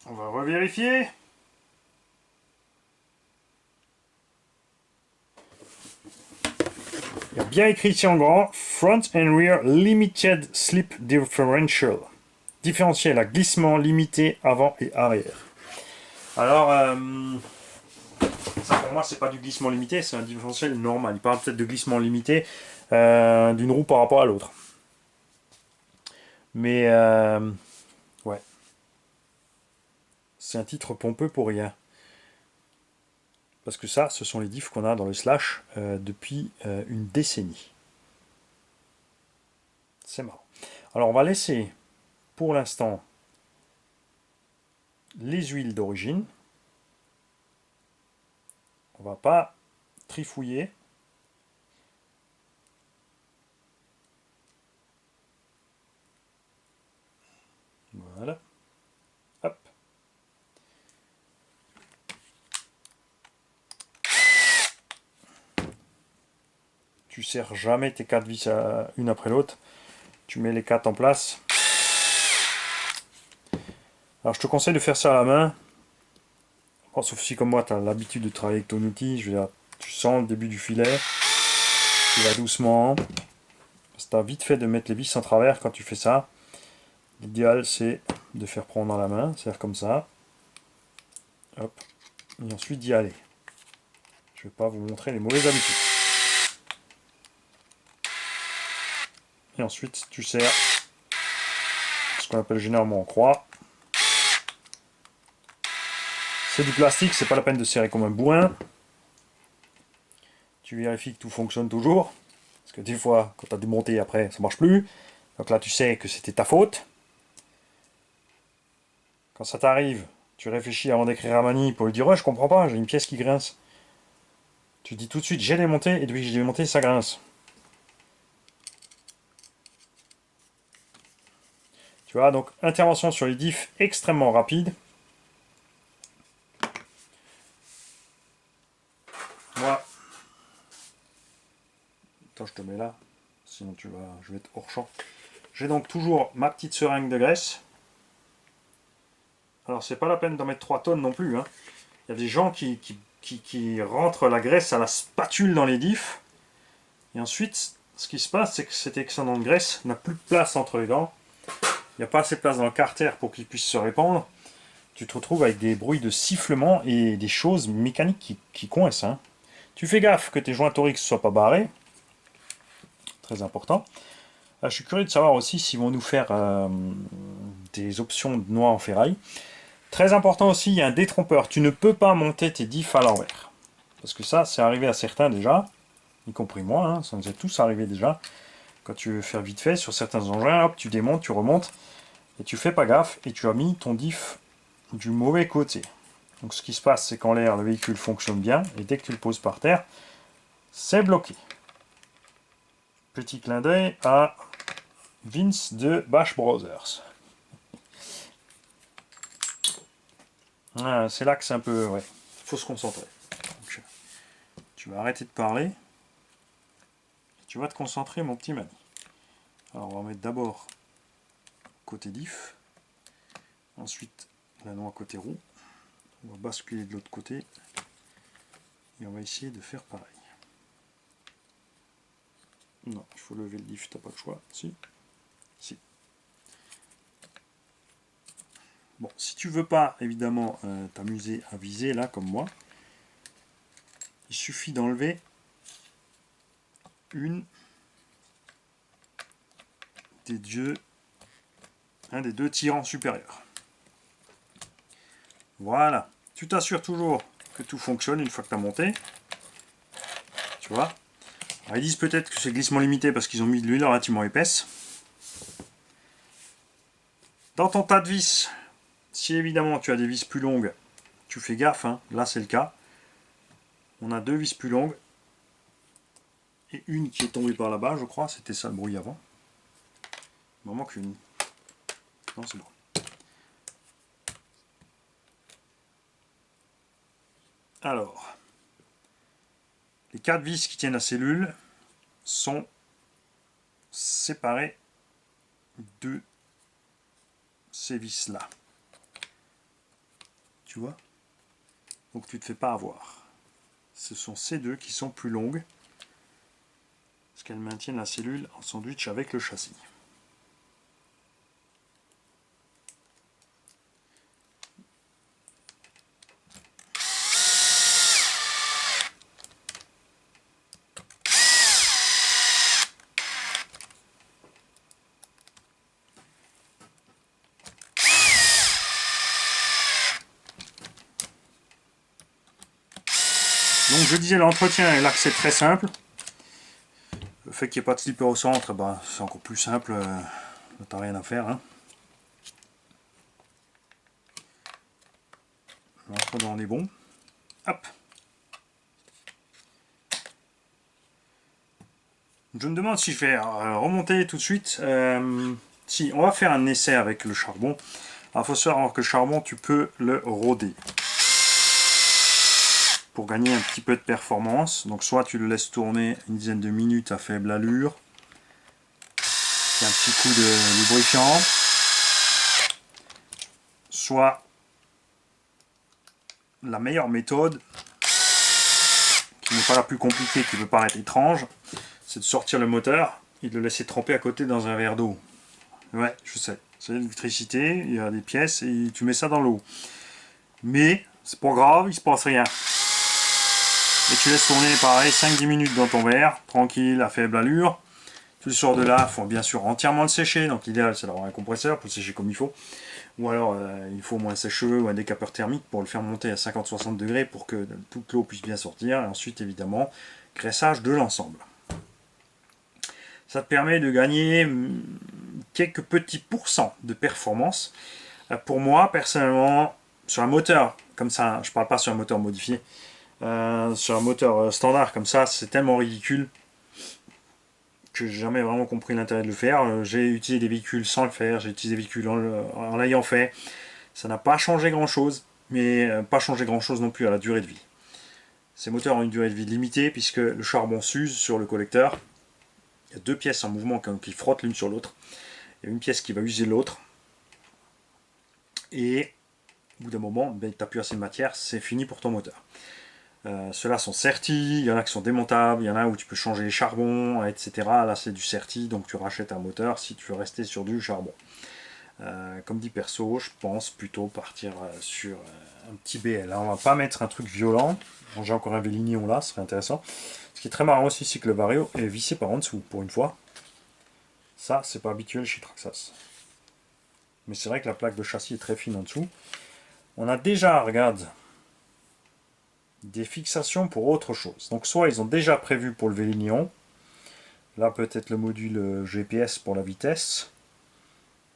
On va revérifier. Il y a bien écrit ici en grand Front and Rear Limited Slip Differential. Différentiel à glissement limité avant et arrière. Alors, ça pour moi, c'est pas du glissement limité, c'est un différentiel normal. Il parle peut-être de glissement limité d'une roue par rapport à l'autre. Mais, ouais. C'est un titre pompeux pour rien. Parce que ça, ce sont les diffs qu'on a dans le slash depuis une décennie. C'est marrant. Alors, on va laisser, pour l'instant, les huiles d'origine. On va pas trifouiller. Voilà. Hop. Tu serres jamais tes 4 vis une après l'autre. Tu mets les 4 en place. Alors je te conseille de faire ça à la main. Oh, sauf si comme moi tu as l'habitude de travailler avec ton outil. Je veux dire, tu sens le début du filet. Tu vas doucement. Parce que tu as vite fait de mettre les vis en travers quand tu fais ça. L'idéal c'est de faire prendre dans la main. C'est-à-dire comme ça. Hop. Et ensuite d'y aller. Je ne vais pas vous montrer les mauvaises habitudes. Et ensuite tu serres ce qu'on appelle généralement en croix. C'est du plastique, c'est pas la peine de serrer comme un bourrin. Tu vérifies que tout fonctionne toujours. Parce que des fois, quand tu as démonté après, ça marche plus. Donc là, tu sais que c'était ta faute. Quand ça t'arrive, tu réfléchis avant d'écrire à Mani pour lui dire ouais, je comprends pas, j'ai une pièce qui grince. Tu dis tout de suite j'ai démonté et depuis que j'ai démonté, ça grince. Tu vois, donc intervention sur les diffs extrêmement rapide. Moi, attends, je te mets là, sinon je vais être hors champ. J'ai donc toujours ma petite seringue de graisse. Alors c'est pas la peine d'en mettre 3 tonnes non plus. Hein. Il y a des gens qui rentrent la graisse à la spatule dans les diffs. Et ensuite, ce qui se passe, c'est que cet excédent de graisse n'a plus de place entre les dents. Il n'y a pas assez de place dans le carter pour qu'il puisse se répandre. Tu te retrouves avec des bruits de sifflement et des choses mécaniques qui coincent. Hein. Tu fais gaffe que tes joints toriques ne soient pas barrés. Très important. Je suis curieux de savoir aussi s'ils vont nous faire des options de noix en ferraille. Très important aussi, il y a un détrompeur. Tu ne peux pas monter tes diffs à l'envers. Parce que ça, c'est arrivé à certains déjà, y compris moi, hein, ça nous est tous arrivé déjà. Quand tu veux faire vite fait sur certains engins, hop, tu démontes, tu remontes, et tu fais pas gaffe, et tu as mis ton diff du mauvais côté. Donc ce qui se passe, c'est qu'en l'air, le véhicule fonctionne bien, et dès que tu le poses par terre, c'est bloqué. Petit clin d'œil à Vince de Bash Brothers. Ah, c'est là que c'est un peu... ouais, faut se concentrer. Donc, tu vas arrêter de parler. Et tu vas te concentrer, mon petit Mani. Alors, on va mettre d'abord côté diff. Ensuite, la noix côté roue. On va basculer de l'autre côté. Et on va essayer de faire pareil. Non, il faut lever le diff, t'as pas le choix. Si. Si. Bon, si tu veux pas, évidemment, t'amuser à viser, là, comme moi, il suffit d'enlever un des deux tirants supérieurs. Voilà. Tu t'assures toujours que tout fonctionne une fois que tu as monté. Tu vois. Alors, ils disent peut-être que c'est glissement limité parce qu'ils ont mis de l'huile relativement épaisse. Dans ton tas de vis, si évidemment tu as des vis plus longues, tu fais gaffe, hein. Là c'est le cas. On a deux vis plus longues. Et une qui est tombée par là-bas, je crois. C'était ça le bruit avant. Il m'en manque une. Non, c'est bon. Alors, les 4 vis qui tiennent la cellule sont séparées de ces vis là. Tu vois? Donc tu ne te fais pas avoir. Ce sont ces deux qui sont plus longues parce qu'elles maintiennent la cellule en sandwich avec le châssis. Donc je disais, l'entretien et l'accès très simple. Le fait qu'il n'y ait pas de slipper au centre, ben, c'est encore plus simple, t'as rien à faire. Hein. L'entre-deux on est bon. Hop. Je me demande si je vais remonter tout de suite. Si, on va faire un essai avec le charbon. Alors il faut savoir que le charbon, tu peux le rôder. Pour gagner un petit peu de performance. Donc soit tu le laisses tourner une dizaine de minutes à faible allure. Un petit coup de lubrifiant. Soit la meilleure méthode, qui n'est pas la plus compliquée, qui peut paraître étrange, c'est de sortir le moteur et de le laisser tremper à côté dans un verre d'eau. Ouais, je sais, c'est l'électricité, il y a des pièces et tu mets ça dans l'eau. Mais c'est pas grave, il se passe rien. Et tu laisses tourner pareil 5-10 minutes dans ton verre, tranquille, à faible allure. Tu le sors de là, il faut bien sûr entièrement le sécher, donc l'idéal c'est d'avoir un compresseur pour le sécher comme il faut. Ou alors il faut au moins un sèche-cheveux ou un décapeur thermique pour le faire monter à 50-60 degrés pour que toute l'eau puisse bien sortir. Et ensuite évidemment, graissage de l'ensemble. Ça te permet de gagner quelques petits pourcents de performance. Pour moi personnellement, sur un moteur comme ça, je ne parle pas sur un moteur modifié, sur un moteur standard comme ça, c'est tellement ridicule que j'ai jamais vraiment compris l'intérêt de le faire. J'ai utilisé des véhicules sans le faire, j'ai utilisé des véhicules en l'ayant fait. Ça n'a pas changé grand chose, mais pas changé grand chose non plus à la durée de vie. Ces moteurs ont une durée de vie limitée puisque le charbon s'use sur le collecteur. Il y a deux pièces en mouvement qui frottent l'une sur l'autre. Il y a une pièce qui va user l'autre. Et au bout d'un moment, ben, tu n'as plus assez de matière, c'est fini pour ton moteur. Ceux-là sont sertis, il y en a qui sont démontables, il y en a où tu peux changer les charbons, etc. Là c'est du serti, donc tu rachètes un moteur si tu veux rester sur du charbon. Comme dit perso, je pense plutôt partir sur un petit BL. Là, on va pas mettre un truc violent. J'ai encore un Vélignon là, ce serait intéressant. Ce qui est très marrant aussi, c'est que le Vario est vissé par en dessous, pour une fois. Ça, c'est pas habituel chez Traxxas. Mais c'est vrai que la plaque de châssis est très fine en dessous. On a déjà, regarde, des fixations pour autre chose. Donc soit ils ont déjà prévu pour le Vélignon. Là, peut-être le module GPS pour la vitesse.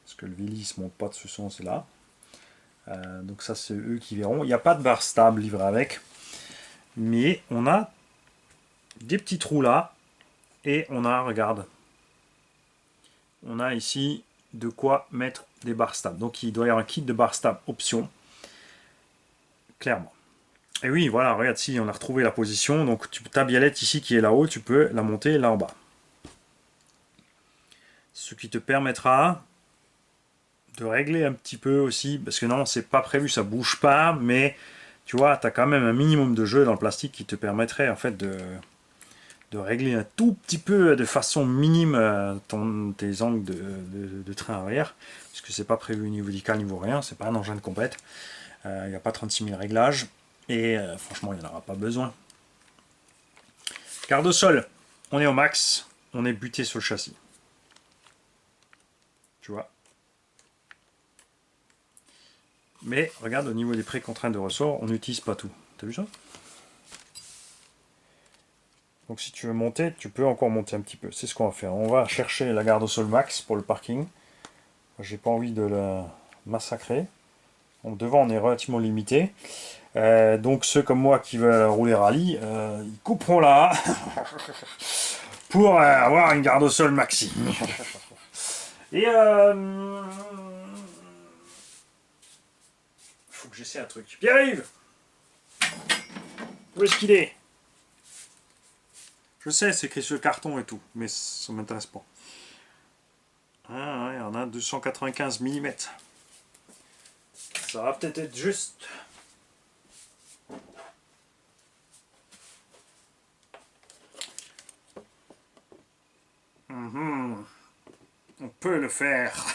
Parce que le Véli ne se monte pas de ce sens-là. Donc ça, c'est eux qui verront. Il n'y a pas de barre stable livrée avec. Mais on a des petits trous là. Et on a, regarde, on a ici de quoi mettre des barres stables. Donc il doit y avoir un kit de barres stables option. Clairement. Et oui, voilà, regarde, si on a retrouvé la position. Donc ta biellette ici qui est là-haut, tu peux la monter là en bas. Ce qui te permettra de régler un petit peu aussi, parce que non, c'est pas prévu, ça bouge pas, mais tu vois, tu as quand même un minimum de jeu dans le plastique qui te permettrait en fait de régler un tout petit peu de façon minime tes angles de train arrière, parce que c'est pas prévu niveau dical, niveau rien, c'est pas un engin de compète. Il n'y a pas 36 000 réglages, et franchement, il n'y en aura pas besoin. Garde au sol, on est au max, on est buté sur le châssis. Tu vois. Mais regarde, au niveau des précontraintes de ressort, on n'utilise pas tout. T'as vu ça? Donc si tu veux monter, tu peux encore monter un petit peu. C'est ce qu'on va faire. On va chercher la garde au sol max pour le parking. J'ai pas envie de la massacrer. Donc devant, on est relativement limité. Donc ceux comme moi qui veulent rouler rallye, ils couperont là pour avoir une garde au sol maxi. Et faut que j'essaie un truc. Pierre-Yves, où est-ce qu'il est? Je sais, c'est écrit sur le carton et tout, mais ça m'intéresse pas. Ah ouais, on a 295 mm. Ça va peut-être être juste. On peut le faire.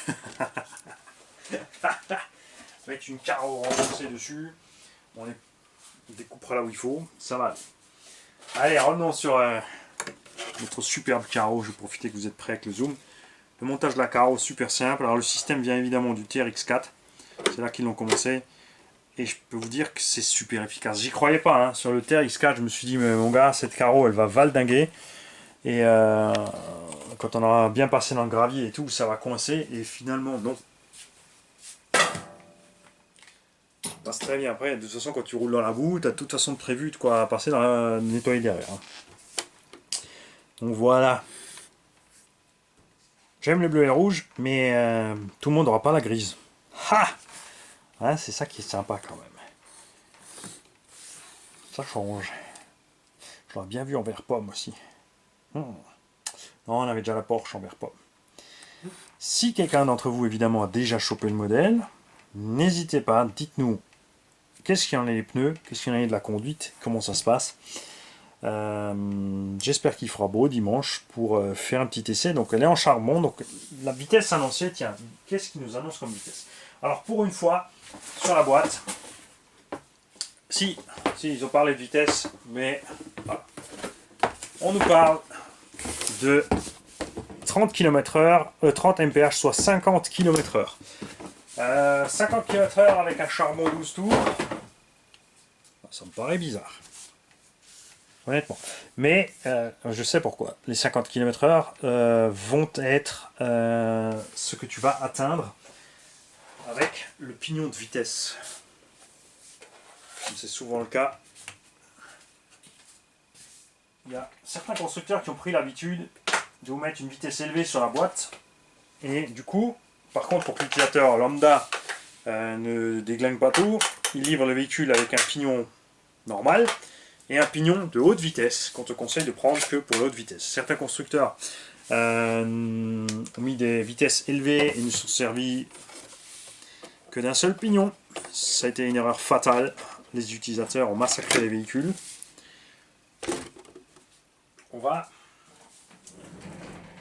Avec une carreau renforcée dessus, on découpera là où il faut, ça va. Allez, revenons sur notre superbe carreau. Je vais profiter que vous êtes prêts avec le zoom. Le montage de la carreau, super simple. Alors le système vient évidemment du TRX4. C'est là qu'ils l'ont commencé. Et je peux vous dire que c'est super efficace. J'y croyais pas. Hein. Sur le TRX4, je me suis dit, mais mon gars, cette carreau, elle va valdinguer. Et quand on aura bien passé dans le gravier et tout, ça va coincer. Et finalement, non. Ça passe très bien. Après, de toute façon, quand tu roules dans la boue, tu as de toute façon prévu de quoi passer dans la nettoyer derrière. Donc voilà. J'aime le bleu et le rouge, mais tout le monde n'aura pas la grise. Ha! Ouais, c'est ça qui est sympa quand même. Ça change. Je l'aurais bien vu en vert pomme aussi. Non, on avait déjà la Porsche en vert pomme. Si quelqu'un d'entre vous, évidemment, a déjà chopé le modèle, n'hésitez pas, dites-nous qu'est-ce qu'il y en a les pneus, qu'est-ce qu'il y en a de la conduite, comment ça se passe. J'espère qu'il fera beau dimanche pour faire un petit essai. Donc elle est en charbon. Donc la vitesse annoncée, tiens, qu'est-ce qui nous annonce comme vitesse? Alors pour une fois, sur la boîte, si ils ont parlé de vitesse, mais voilà. On nous parle de 30 km/h, 30 mph, soit 50 km/h. 50 km/h avec un charbon 12 tours, ça me paraît bizarre. Honnêtement. Mais je sais pourquoi. Les 50 km/h vont être ce que tu vas atteindre avec le pignon de vitesse. Comme c'est souvent le cas. Il y a certains constructeurs qui ont pris l'habitude de vous mettre une vitesse élevée sur la boîte. Et du coup, par contre, pour que l'utilisateur lambda ne déglingue pas tout, il livre le véhicule avec un pignon normal et un pignon de haute vitesse qu'on te conseille de prendre que pour la haute vitesse. Certains constructeurs ont mis des vitesses élevées et ne sont servis que d'un seul pignon. Ça a été une erreur fatale. Les utilisateurs ont massacré les véhicules. On va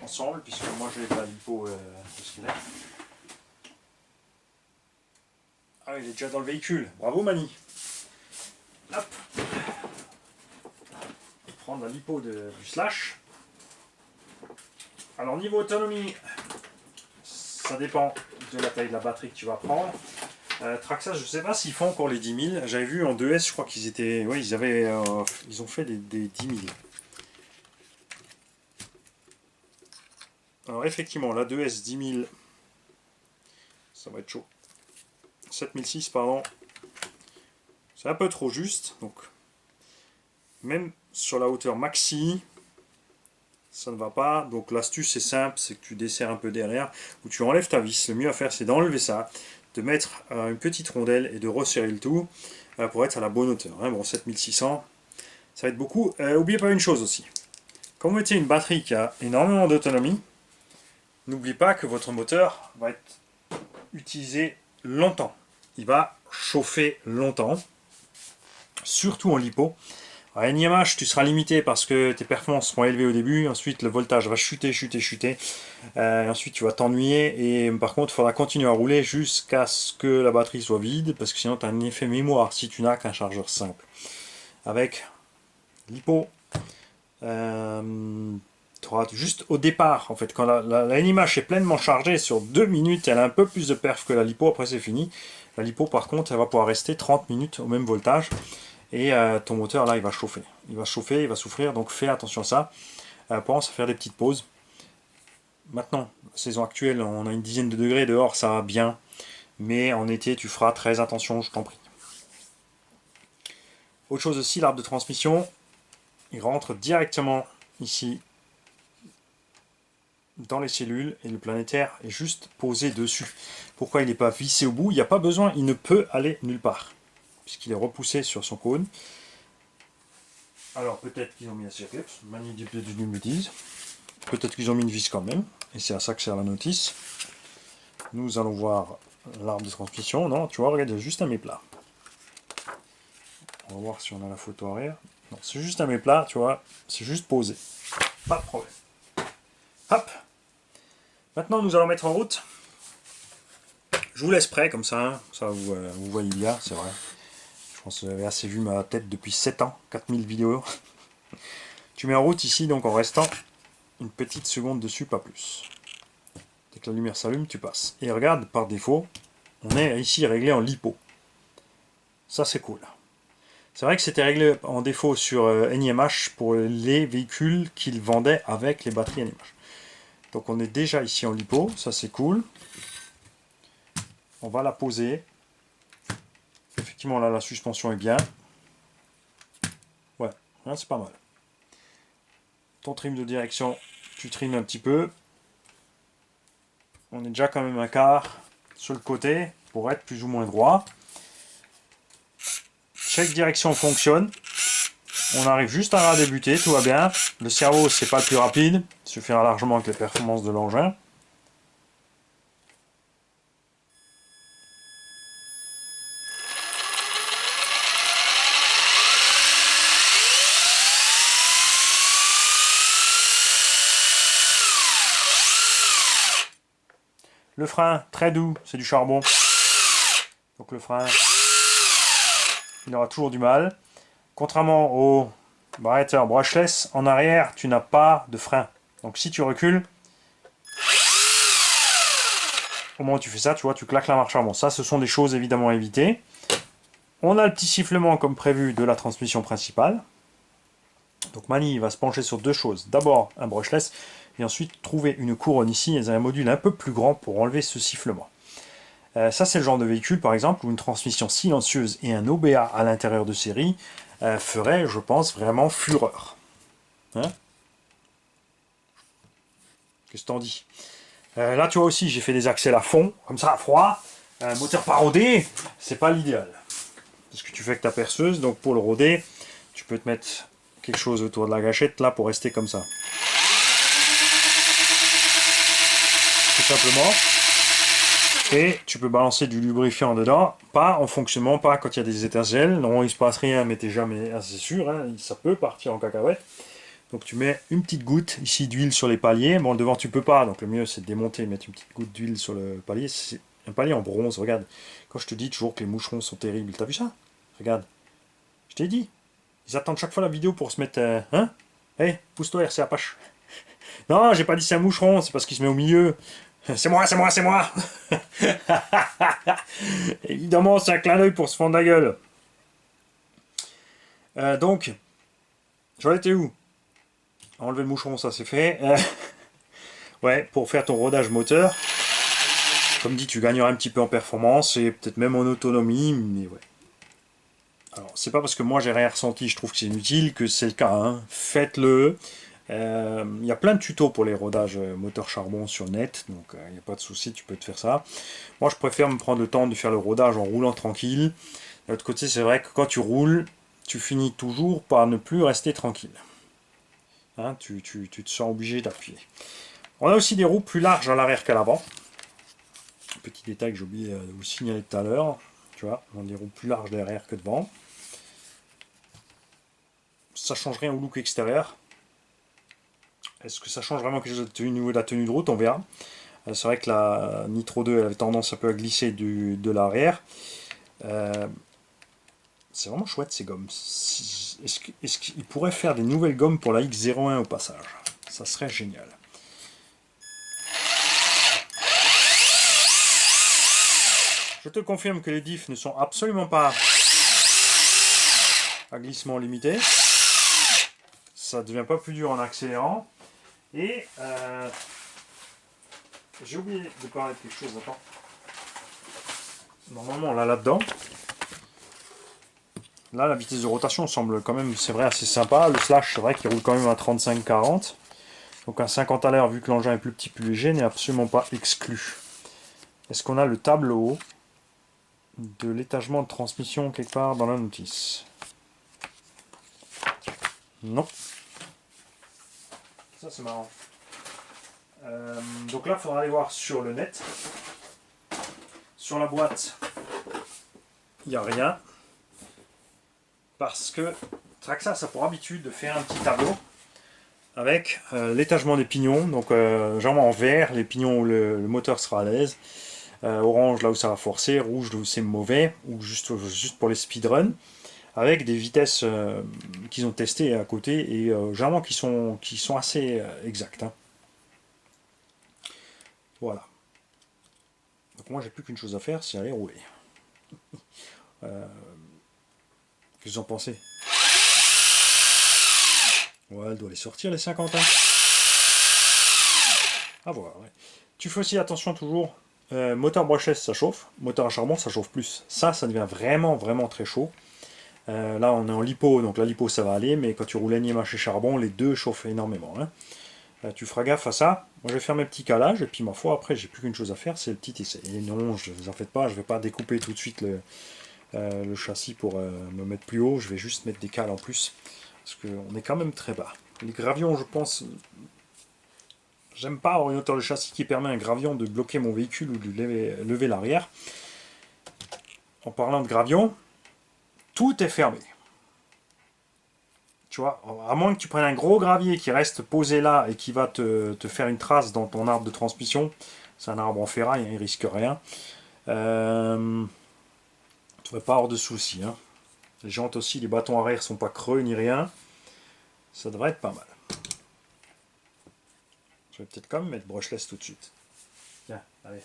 ensemble, puisque moi je n'ai pas l'hypo de ce qu'il est. Ah, il est déjà dans le véhicule. Bravo Mani. Hop. Prendre la lipo du slash. Alors niveau autonomie, ça dépend de la taille de la batterie que tu vas prendre. Traxxas, je ne sais pas s'ils font encore les 10 000. J'avais vu en 2S, je crois qu'ils étaient, ouais, ils ont fait des 10 000. Alors effectivement, la 2S 10 000, ça va être chaud. 7006, pardon. C'est un peu trop juste, donc même sur la hauteur maxi, ça ne va pas. Donc l'astuce est simple, c'est que tu desserres un peu derrière, ou tu enlèves ta vis. Le mieux à faire, c'est d'enlever ça, de mettre une petite rondelle et de resserrer le tout pour être à la bonne hauteur. Hein. Bon, 7600, ça va être beaucoup. N'oubliez pas une chose aussi. Quand vous mettez une batterie qui a énormément d'autonomie, n'oubliez pas que votre moteur va être utilisé longtemps. Il va chauffer longtemps, surtout en lipo. À NIMH, tu seras limité parce que tes performances seront élevées au début, ensuite le voltage va chuter, chuter, chuter, et ensuite tu vas t'ennuyer, et par contre il faudra continuer à rouler jusqu'à ce que la batterie soit vide, parce que sinon tu as un effet mémoire si tu n'as qu'un chargeur simple. Avec l'hypo, tu auras juste au départ, en fait, quand la NIMH est pleinement chargée, sur 2 minutes, elle a un peu plus de perf que la lipo, après c'est fini. La lipo par contre, elle va pouvoir rester 30 minutes au même voltage. Et ton moteur là il va chauffer. Il va chauffer, il va souffrir, donc fais attention à ça. Pense à faire des petites pauses. Maintenant, saison actuelle, on a une dizaine de degrés dehors, ça va bien. Mais en été, tu feras très attention, je t'en prie. Autre chose aussi, l'arbre de transmission, il rentre directement ici dans les cellules et le planétaire est juste posé dessus. Pourquoi il n'est pas vissé au bout? Il n'y a pas besoin, il ne peut aller nulle part. Puisqu'il est repoussé sur son cône. Alors peut-être qu'ils ont mis un circuit, Mani dit peut-être une bêtise. Peut-être qu'ils ont mis une vis quand même, et c'est à ça que sert la notice. Nous allons voir l'arbre de transmission. Non, tu vois, regarde, il y a juste un méplat. On va voir si on a la photo arrière. Non, c'est juste un méplat, tu vois, c'est juste posé. Pas de problème. Hop. Maintenant, nous allons mettre en route. Je vous laisse prêt, comme ça, hein. Ça vous voyez bien, c'est vrai. Je pense que vous avez assez vu ma tête depuis 7 ans, 4000 vidéos. Tu mets en route ici, donc en restant une petite seconde dessus, pas plus. Dès que la lumière s'allume, tu passes. Et regarde, par défaut, on est ici réglé en lipo. Ça, c'est cool. C'est vrai que c'était réglé en défaut sur NIMH pour les véhicules qu'ils vendaient avec les batteries NIMH. Donc on est déjà ici en lipo, ça c'est cool. On va la poser. Effectivement, là, la suspension est bien. Ouais, là, c'est pas mal. Ton trim de direction, tu trimes un petit peu. On est déjà quand même un quart sur le côté pour être plus ou moins droit. Chaque direction fonctionne. On arrive juste à débuter, tout va bien. Le cerveau, c'est pas le plus rapide. Il suffira largement avec les performances de l'engin. Le frein, très doux, c'est du charbon. Donc le frein, il aura toujours du mal. Contrairement au barretteur brushless, en arrière, tu n'as pas de frein. Donc si tu recules, au moment où tu fais ça, tu vois, tu claques la marche avant. Ça, ce sont des choses évidemment à éviter. On a le petit sifflement comme prévu de la transmission principale. Donc Mani va se pencher sur deux choses. D'abord un brushless, et ensuite trouver une couronne ici et un module un peu plus grand pour enlever ce sifflement. Ça, c'est le genre de véhicule, par exemple, où une transmission silencieuse et un OBA à l'intérieur de série ferait, je pense, vraiment fureur. Hein? Qu'est-ce que t'en dis? Là, tu vois aussi, j'ai fait des accès à fond, comme ça, à froid. Moteur pas rodé, c'est pas l'idéal. C'est ce que tu fais avec ta perceuse, donc pour le roder, tu peux te mettre quelque chose autour de la gâchette, là, pour rester comme ça. Tout simplement. Et tu peux balancer du lubrifiant dedans, pas en fonctionnement, pas quand il y a des étincelles. Non, il se passe rien, mais t'es jamais assez sûr, hein, ça peut partir en cacahuète. Donc tu mets une petite goutte ici d'huile sur les paliers. Bon, devant tu peux pas, donc le mieux c'est de démonter, mettre une petite goutte d'huile sur le palier. C'est un palier en bronze, regarde. Quand je te dis toujours que les moucherons sont terribles, t'as vu ça? Regarde. Je t'ai dit. Ils attendent chaque fois la vidéo pour se mettre... hein? Hé, pousse-toi RC Apache. Non, j'ai pas dit c'est un moucheron, c'est parce qu'il se met au milieu. C'est moi, c'est moi, c'est moi. Évidemment, c'est un clin d'œil pour se fendre la gueule. Donc, j'en étais où? Enlever le moucheron, ça c'est fait. Ouais, pour faire ton rodage moteur, comme dit, tu gagneras un petit peu en performance et peut-être même en autonomie, mais ouais. Alors, c'est pas parce que moi j'ai rien ressenti, je trouve que c'est inutile, que c'est le cas. Hein. Faites-le. Il y a plein de tutos pour les rodages moteur charbon sur net, donc il n'y a pas de souci, tu peux te faire ça. Moi, je préfère me prendre le temps de faire le rodage en roulant tranquille. De l'autre côté, c'est vrai que quand tu roules, tu finis toujours par ne plus rester tranquille. Hein, tu te sens obligé d'appuyer. On a aussi des roues plus larges à l'arrière qu'à l'avant. Petit détail que j'ai oublié de vous signaler tout à l'heure. Tu vois, on a des roues plus larges derrière que devant. ça change rien au look extérieur. Est-ce que ça change vraiment quelque chose au niveau de la tenue de route? On verra. C'est vrai que la Nitro 2 elle avait tendance un peu à glisser de l'arrière. C'est vraiment chouette ces gommes. Est-ce qu'ils pourraient faire des nouvelles gommes pour la X01 au passage? Ça serait génial. Je te confirme que les diffs ne sont absolument pas à glissement limité. Ça ne devient pas plus dur en accélérant. Et j'ai oublié de parler de quelque chose. Attends. Normalement, là-dedans, là, la vitesse de rotation semble quand même, c'est vrai, assez sympa. Le slash, c'est vrai qu'il roule quand même à 35-40. Donc un 50 à l'heure, vu que l'engin est plus petit, plus léger, n'est absolument pas exclu. Est-ce qu'on a le tableau de l'étagement de transmission quelque part dans la notice? Non. Ça, c'est marrant. Donc là, il faudra aller voir sur le net. Sur la boîte, il n'y a rien. Parce que Traxxas a pour habitude de faire un petit tableau avec l'étagement des pignons, donc genre en vert, les pignons où le moteur sera à l'aise, orange là où ça va forcer, rouge là où c'est mauvais, ou juste pour les speedruns, avec des vitesses qu'ils ont testées à côté, et généralement qui sont assez exactes. Hein. Voilà. Donc moi j'ai plus qu'une chose à faire, c'est aller rouler. Qu'est-ce que vous en pensez? Ouais, elle doit les sortir les 50 ans. Ah voilà, ouais. Tu fais aussi attention toujours, moteur brushless ça chauffe, moteur à charbon ça chauffe plus. Ça devient vraiment vraiment très chaud. Là on est en lipo, donc la lipo ça va aller, mais quand tu roules NIMH chez charbon, les deux chauffent énormément. Hein. Tu feras gaffe à ça. Moi je vais faire mes petits calages, et puis ma foi après j'ai plus qu'une chose à faire, c'est le petit essai. Et non, ne vous en faites pas, je vais pas découper tout de suite le châssis pour me mettre plus haut, je vais juste mettre des cales en plus, parce qu'on est quand même très bas. Les gravions je pense... J'aime pas avoir une hauteur de châssis qui permet à un gravion de bloquer mon véhicule ou de lever l'arrière. En parlant de gravion, tout est fermé. Tu vois, à moins que tu prennes un gros gravier qui reste posé là et qui va te faire une trace dans ton arbre de transmission. C'est un arbre en ferraille, hein, il risque rien. Tu ne devrais pas avoir de soucis. Hein. Les jantes aussi, les bâtons arrière sont pas creux ni rien. Ça devrait être pas mal. Je vais peut-être quand même mettre brushless tout de suite. Tiens, allez.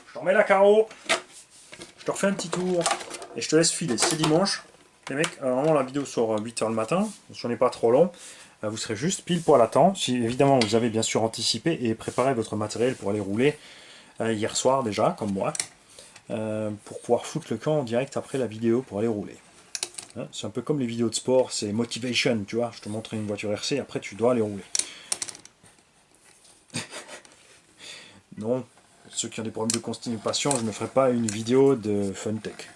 Je te remets la carreau. Je te refais un petit tour. Et je te laisse filer. C'est dimanche. Les mecs, normalement la vidéo sort à 8h le matin. Si on n'est pas trop long. Vous serez juste pile poil à temps. Si évidemment vous avez bien sûr anticipé et préparé votre matériel pour aller rouler hier soir déjà, comme moi. Pour pouvoir foutre le camp en direct après la vidéo pour aller rouler. Hein, c'est un peu comme les vidéos de sport, c'est motivation, tu vois. Je te montre une voiture RC, après tu dois aller rouler. Non, ceux qui ont des problèmes de constipation, je ne ferai pas une vidéo de Funtech.